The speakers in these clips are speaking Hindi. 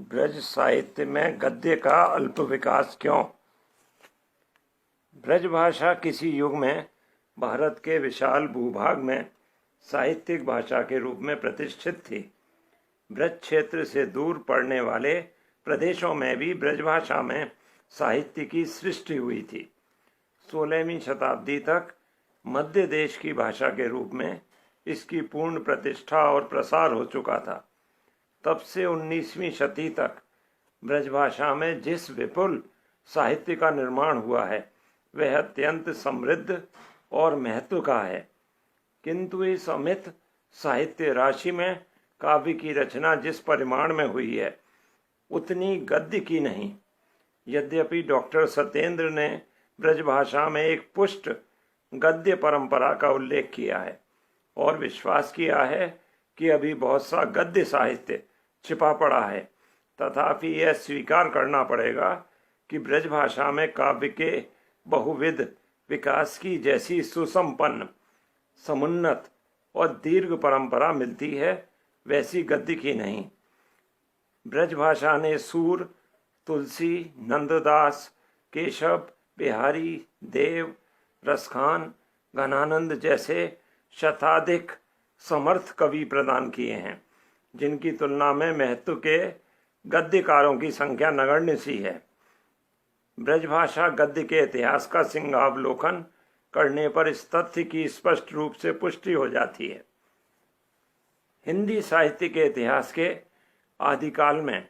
ब्रज साहित्य में गद्य का अल्प विकास क्यों? ब्रज भाषा किसी युग में भारत के विशाल भूभाग में साहित्यिक भाषा के रूप में प्रतिष्ठित थी। ब्रज क्षेत्र से दूर पड़ने वाले प्रदेशों में भी ब्रजभाषा में साहित्य की सृष्टि हुई थी। 16वीं शताब्दी तक मध्य देश की भाषा के रूप में इसकी पूर्ण प्रतिष्ठा और प्रसार हो चुका था। तब से 19वीं शती तक ब्रजभाषा में जिस विपुल साहित्य का निर्माण हुआ है वह अत्यंत समृद्ध और महत्व का है, किंतु इस अमित साहित्य राशि में काव्य की रचना जिस परिमाण में हुई है उतनी गद्य की नहीं। यद्यपि डॉक्टर सत्येंद्र ने ब्रजभाषा में एक पुष्ट गद्य परंपरा का उल्लेख किया है और विश्वास किया है कि अभी बहुत सा गद्य साहित्य छिपा पड़ा है, तथापि यह स्वीकार करना पड़ेगा कि ब्रजभाषा में काव्य के बहुविध विकास की जैसी सुसंपन्न, समुन्नत और दीर्घ परंपरा मिलती है वैसी गद्य की नहीं। ब्रजभाषा ने सूर, तुलसी, नंददास, केशव, बिहारी, देव, रसखान, घनानंद जैसे शताधिक समर्थ कवि प्रदान किए हैं, जिनकी तुलना में महत्व के गद्यकारों की संख्या नगण्य सी है। ब्रजभाषा गद्य के इतिहास का सिंहावलोकन करने पर इस तथ्य की स्पष्ट रूप से पुष्टि हो जाती है। हिंदी साहित्य के इतिहास के आदिकाल में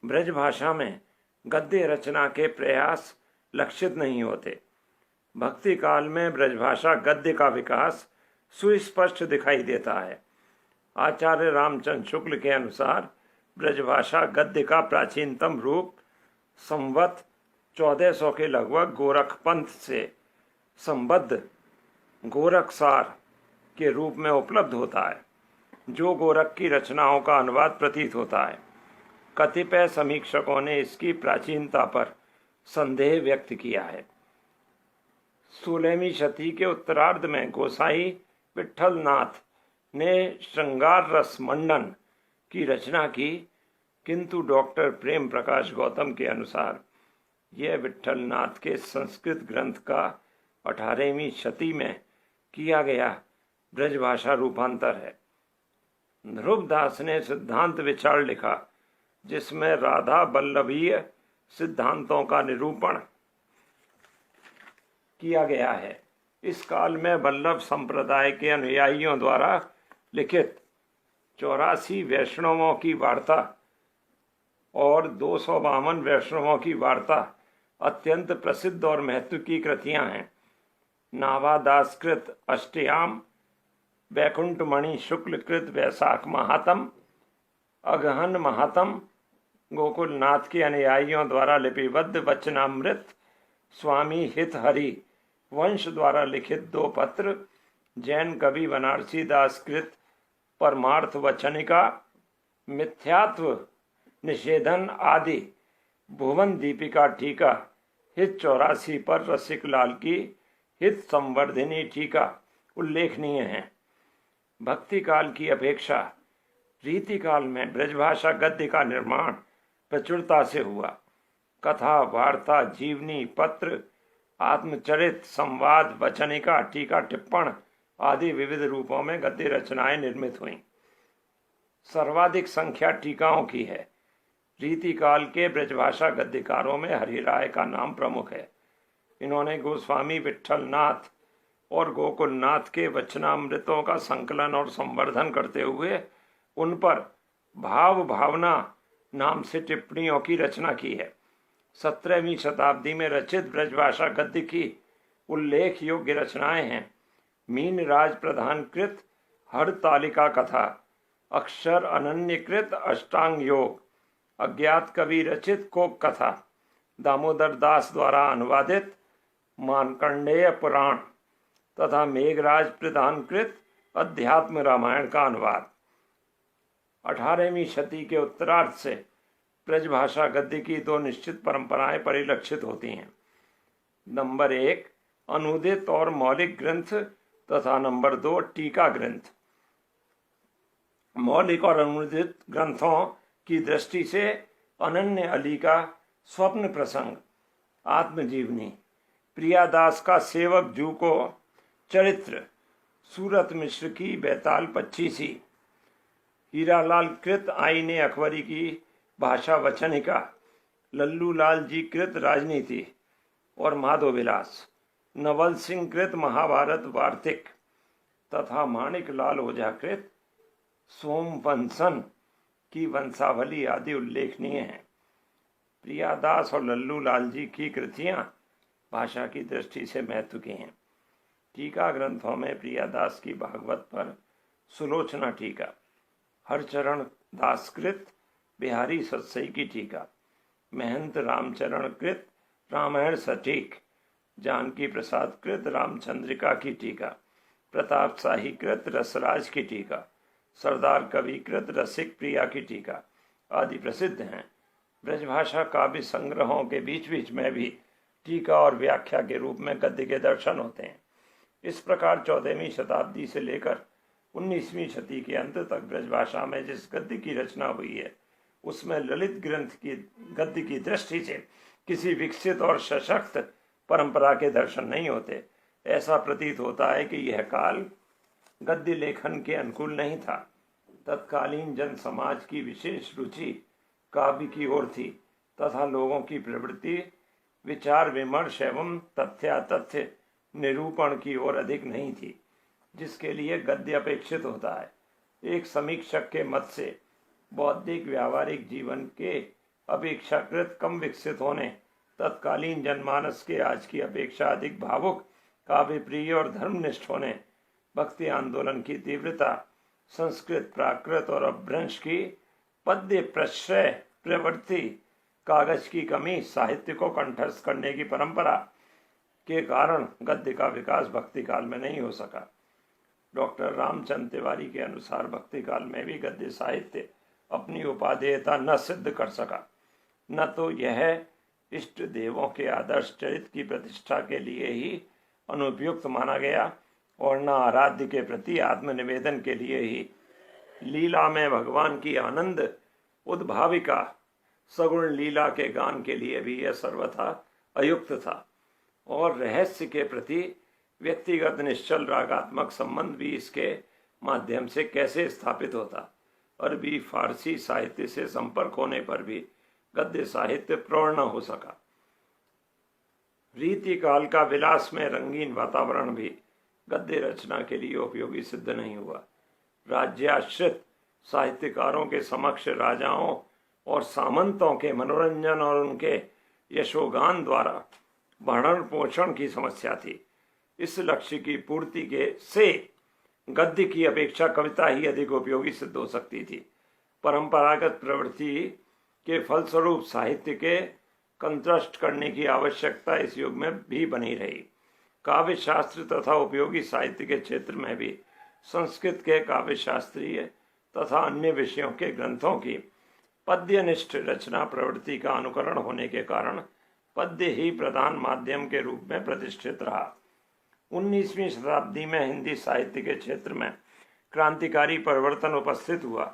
ब्रजभाषा में गद्य रचना के प्रयास लक्षित नहीं होते। भक्ति काल में ब्रजभाषा गद्य का विकास सुस्पष्ट दिखाई देता है। आचार्य रामचंद्र शुक्ल के अनुसार ब्रजभाषा गद्य का प्राचीनतम रूप संवत 1400 के लगभग गोरखपंथ से संबद्ध गोरखसार के रूप में उपलब्ध होता है, जो गोरख की रचनाओं का अनुवाद प्रतीत होता है। कतिपय समीक्षकों ने इसकी प्राचीनता पर संदेह व्यक्त किया है। 16वीं शती के उत्तरार्ध में गोसाई विट्ठलनाथ ने श्रृंगार रस मंडन की रचना की, किंतु डॉक्टर प्रेम प्रकाश गौतम के अनुसार यह विट्ठलनाथ के संस्कृत ग्रंथ का 18वीं शती में किया गया ब्रजभाषा रूपांतर है। ध्रुवदास ने सिद्धांत विचार लिखा, जिसमें राधा वल्लभीय सिद्धांतों का निरूपण किया गया है। इस काल में वल्लभ संप्रदाय के अनुयायियों द्वारा लिखित 84 वैष्णवों की वार्ता और 252 वैष्णवों की वार्ता अत्यंत प्रसिद्ध और महत्व की कृतियां हैं। नाभादासकृत अष्टयाम, वैकुंठमणि शुक्लकृत वैशाख महात्म, अगहन महात्म, गोकुलनाथ के अनुयायियों द्वारा लिपिबद्ध वचनामृत, स्वामी हित हरि वंश द्वारा लिखित 2 पत्र, जैन कवि बनारसी दास कृत परमार्थ वचनिका, मिथ्यात्व निषेधन आदि, भुवन दीपिका टीका, हित 84 पर रसिक लाल की हित संवर्धिनी टीका उल्लेखनीय हैं। भक्ति काल की अपेक्षा रीति काल में ब्रजभाषा गद्य का निर्माण प्रचुरता से हुआ। कथा, वार्ता, जीवनी, पत्र, आत्मचरित, संवाद, वचनिका, टीका, टिप्पण आदि विविध रूपों में गद्य रचनाएं निर्मित हुईं। सर्वाधिक संख्या टीकाओं की है। रीतिकाल के ब्रजभाषा गद्यकारों में हरिराय का नाम प्रमुख है। इन्होंने गोस्वामी विट्ठलनाथ और गोकुलनाथ के वचनामृतों का संकलन और संवर्धन करते हुए उन पर भाव भावना नाम से टिप्पणियों की रचना की है। 17वीं शताब्दी में रचित ब्रजभाषा गद्य की उल्लेख योग्य रचनाएं हैं मीन राज प्रधान कृत हर तालिका कथा, अक्षर अनन्यकृत अष्टांग योग, अज्ञात कवि रचित कोक कथा, दामोदर दास द्वारा अनुवादित मार्कंडेय पुराण तथा मेघराज प्रधान कृत अध्यात्म रामायण का अनुवाद। 18वीं शती के उत्तरार्ध से ब्रजभाषा गद्य की 2 निश्चित परंपराएं परिलक्षित होती हैं। नंबर 1 अनुदित और मौलिक ग्रंथ तथा नंबर 2 टीका ग्रंथ। मौलिक और अनुदित ग्रंथों की दृष्टि से अनन्य अली का स्वप्न प्रसंग, आत्मजीवनी, प्रियादास का सेवक जू को चरित्र, सूरत मिश्र की बेताल पच्चीसी, हीरालाल कृत आईने अकबरी की भाषा वचनिका, लल्लू लाल जी कृत राजनीति और माधव विलास, नवल सिंह कृत महाभारत वार्तिक तथा माणिक लाल ओझा कृत सोमवंशन की वंशावली आदि उल्लेखनीय हैं। प्रियादास और लल्लू लाल जी की कृतियां भाषा की दृष्टि से महत्व की हैं। टीका ग्रंथों में प्रियादास की भागवत पर सुलोचना टीका, हरचरण दासकृत बिहारी सत्सई की टीका, महंत रामचरण कृत रामायण सटीक, जानकी प्रसाद कृत रामचंद्रिका की टीका, प्रताप शाही कृत रसराज की टीका, सरदार कवि कृत रसिक प्रिया की टीका आदि प्रसिद्ध हैं। ब्रजभाषा काव्य संग्रहों के बीच बीच में भी टीका और व्याख्या के रूप में गद्य के दर्शन होते हैं। इस प्रकार 14वीं शताब्दी से लेकर 19वीं शती के अंत तक ब्रजभाषा में जिस गद्य की रचना हुई है उसमें ललित ग्रंथ की गद्य की दृष्टि से किसी विकसित और सशक्त परंपरा के दर्शन नहीं होते। ऐसा प्रतीत होता है कि यह काल गद्य लेखन के अनुकूल नहीं था। तत्कालीन जन समाज की विशेष रुचि काव्य की ओर थी तथा लोगों की प्रवृत्ति विचार विमर्श एवं तथ्यातथ्य निरूपण की ओर अधिक नहीं थी, जिसके लिए गद्य अपेक्षित होता है। एक समीक्षक के मत से बौद्धिक व्यावहारिक जीवन के अपेक्षाकृत कम विकसित होने, तत्कालीन जनमानस के आज की अपेक्षा अधिक भावुक, काव्य प्रिय और धर्मनिष्ठ होने, भक्ति आंदोलन की तीव्रता, संस्कृत प्राकृत और अपभ्रंश की पद्य प्रश्रय प्रवृत्ति, कागज की कमी, साहित्य को कंठस्थ करने की परंपरा के कारण गद्य का विकास भक्ति काल में नहीं हो सका। डॉक्टर रामचंद्र तिवारी के अनुसार भक्ति काल में भी गद्य साहित्य अपनी उपादेयता न सिद्ध कर सका। न तो यह इष्ट देवों के आदर्श चरित्र की प्रतिष्ठा के लिए ही अनुपयुक्त माना गया और न आराध्य के प्रति आत्मनिवेदन के लिए ही। लीला में भगवान की आनंद उद्भाविका सगुण लीला के गान के लिए भी यह सर्वथा अयुक्त था और रहस्य के प्रति व्यक्तिगत निश्चल रागात्मक संबंध भी इसके माध्यम से कैसे स्थापित होता। अरबी फारसी साहित्य से संपर्क होने पर भी गद्य साहित्य प्रौढ़ न हो सका। रीति काल का विलास में रंगीन वातावरण भी गद्य रचना के लिए उपयोगी सिद्ध नहीं हुआ। राज्याश्रित साहित्यकारों के समक्ष राजाओं और सामंतों के मनोरंजन और उनके यशोगान द्वारा भरण पोषण की समस्या थी। इस लक्ष्य की पूर्ति के से गद्य की अपेक्षा कविता ही अधिक उपयोगी सिद्ध हो सकती थी। परंपरागत प्रवृत्ति के फलस्वरूप साहित्य के कंट्रास्ट करने की आवश्यकता इस युग में भी बनी रही। काव्य शास्त्र तथा उपयोगी साहित्य के क्षेत्र में भी संस्कृत के काव्य शास्त्रीय तथा अन्य विषयों के ग्रंथों की पद्यनिष्ठ रचना प्रवृत्ति का अनुकरण होने के कारण पद्य ही प्रधान माध्यम के रूप में प्रतिष्ठित रहा। 19वीं शताब्दी में हिंदी साहित्य के क्षेत्र में क्रांतिकारी परिवर्तन उपस्थित हुआ।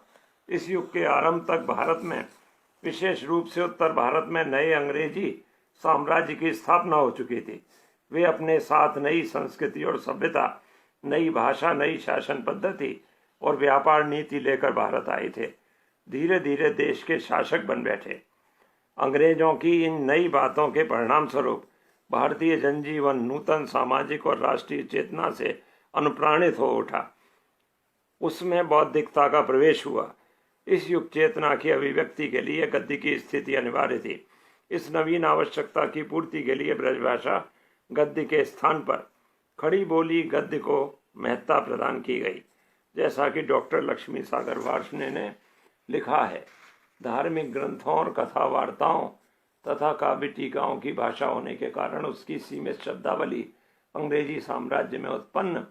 इस युग के आरंभ तक भारत में, विशेष रूप से उत्तर भारत में, नए अंग्रेजी साम्राज्य की स्थापना हो चुकी थी। वे अपने साथ नई संस्कृति और सभ्यता, नई भाषा, नई शासन पद्धति और व्यापार नीति लेकर भारत आए थे। धीरे धीरे देश के शासक बन बैठे। अंग्रेजों की इन नई बातों के परिणाम स्वरूप भारतीय जनजीवन नूतन सामाजिक और राष्ट्रीय चेतना से अनुप्राणित हो उठा। उसमें बौद्धिकता का प्रवेश हुआ। इस युग चेतना की अभिव्यक्ति के लिए गद्य की स्थिति अनिवार्य थी। इस नवीन आवश्यकता की पूर्ति के लिए ब्रजभाषा गद्य के स्थान पर खड़ी बोली गद्य को महत्ता प्रदान की गई। जैसा कि डॉक्टर लक्ष्मी सागर वार्ष्णेय ने लिखा है, धार्मिक ग्रंथों और कथा वार्ताओं तथा काव्य टीकाओं की भाषा होने के कारण उसकी सीमित शब्दावली अंग्रेजी साम्राज्य में उत्पन्न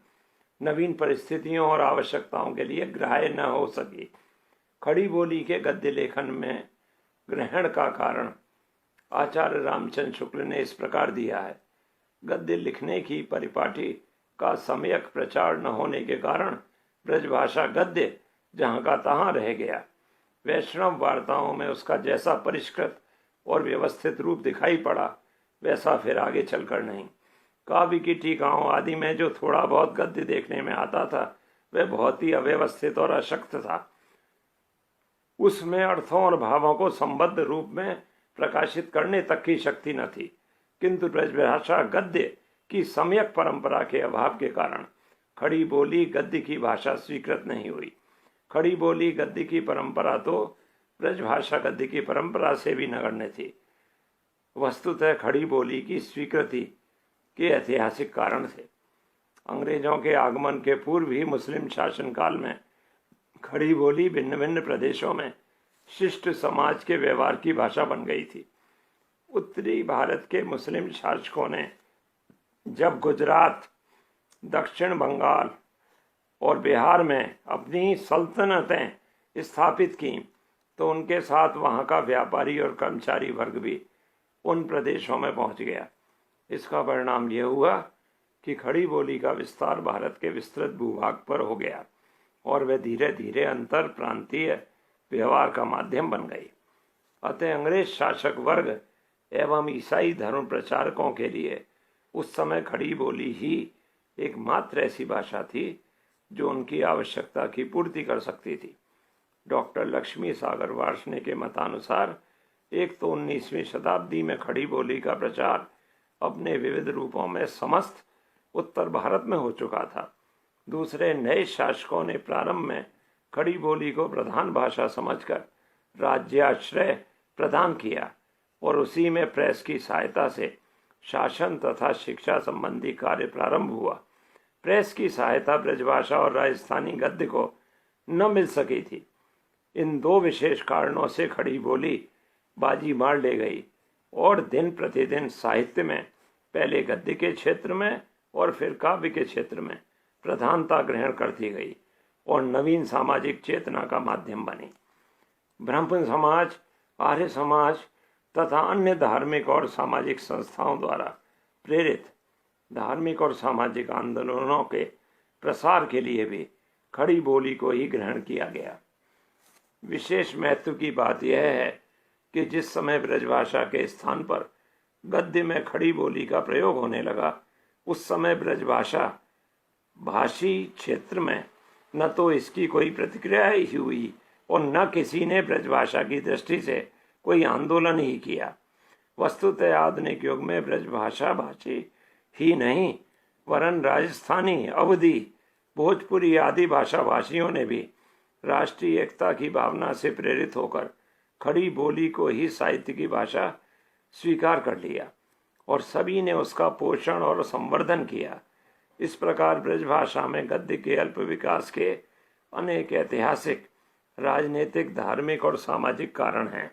नवीन परिस्थितियों और आवश्यकताओं के लिए ग्राह्य न हो सकी। खड़ी बोली के गद्य लेखन में ग्रहण का कारण आचार्य रामचंद्र शुक्ल ने इस प्रकार दिया है। गद्य लिखने की परिपाटी का सम्यक प्रचार न होने के कारण ब्रजभाषा गद्य जहाँ का तहाँ रह गया। वैष्णव वार्ताओं में उसका जैसा परिष्कृत और व्यवस्थित रूप दिखाई पड़ा वैसा फिर आगे चलकर नहीं। काव्य की टीकाओं आदि में जो थोड़ा बहुत गद्य देखने में आता था वह बहुत ही अव्यवस्थित और अशक्त था। उसमें अर्थों और भावों को संबद्ध रूप में प्रकाशित करने तक की शक्ति न थी। किंतु ब्रजभाषा गद्य की सम्यक परंपरा के अभाव के कारण खड़ी बोली गद्य की भाषा स्वीकृत नहीं हुई। खड़ी बोली गद्य की परंपरा तो ब्रजभाषा गद्य की परंपरा से भी नगण्य थी। वस्तुतः खड़ी बोली की स्वीकृति के ऐतिहासिक कारण थे। अंग्रेजों के आगमन के पूर्व ही मुस्लिम शासनकाल में खड़ी बोली भिन्न भिन्न प्रदेशों में शिष्ट समाज के व्यवहार की भाषा बन गई थी। उत्तरी भारत के मुस्लिम शासकों ने जब गुजरात, दक्षिण बंगाल और बिहार में अपनी सल्तनतें स्थापित की तो उनके साथ वहाँ का व्यापारी और कर्मचारी वर्ग भी उन प्रदेशों में पहुँच गया। इसका परिणाम यह हुआ कि खड़ी बोली का विस्तार भारत के विस्तृत भूभाग पर हो गया और वह धीरे धीरे अंतर प्रांतीय व्यवहार का माध्यम बन गई। अतः अंग्रेज शासक वर्ग एवं ईसाई धर्म प्रचारकों के लिए उस समय खड़ी बोली ही एकमात्र ऐसी भाषा थी जो उनकी आवश्यकता की पूर्ति कर सकती थी। डॉक्टर लक्ष्मी सागर वार्ष्णेय के मतानुसार एक तो 19वीं शताब्दी में खड़ी बोली का प्रचार अपने विविध रूपों में समस्त उत्तर भारत में हो चुका था। दूसरे, नए शासकों ने प्रारंभ में खड़ी बोली को प्रधान भाषा समझकर राज्याश्रय प्रदान किया और उसी में प्रेस की सहायता से शासन तथा शिक्षा संबंधी कार्य प्रारंभ हुआ। प्रेस की सहायता ब्रजभाषा और राजस्थानी गद्य को न मिल सकी थी। इन दो विशेष कारणों से खड़ी बोली बाजी मार ले गई और दिन प्रतिदिन साहित्य में पहले गद्य के क्षेत्र में और फिर काव्य के क्षेत्र में प्रधानता ग्रहण करती गई और नवीन सामाजिक चेतना का माध्यम बनी। ब्राह्मण समाज, आर्य समाज तथा अन्य धार्मिक और सामाजिक संस्थाओं द्वारा प्रेरित धार्मिक और सामाजिक आंदोलनों के प्रसार के लिए भी खड़ी बोली को ही ग्रहण किया गया। विशेष महत्व की बात यह है कि जिस समय ब्रजभाषा के स्थान पर गद्य में खड़ी बोली का प्रयोग होने लगा उस समय ब्रजभाषा भाषी क्षेत्र में न तो इसकी कोई प्रतिक्रिया ही हुई और न किसी ने ब्रजभाषा की दृष्टि से कोई आंदोलन ही किया। वस्तुतः आधुनिक युग में ब्रजभाषा भाषी ही नहीं वरन राजस्थानी, अवधी, भोजपुरी आदि भाषा भाषियों ने भी राष्ट्रीय एकता की भावना से प्रेरित होकर खड़ी बोली को ही साहित्य की भाषा स्वीकार कर लिया और सभी ने उसका पोषण और संवर्धन किया। इस प्रकार ब्रजभाषा में गद्य के अल्प विकास के अनेक ऐतिहासिक, राजनीतिक, धार्मिक और सामाजिक कारण हैं।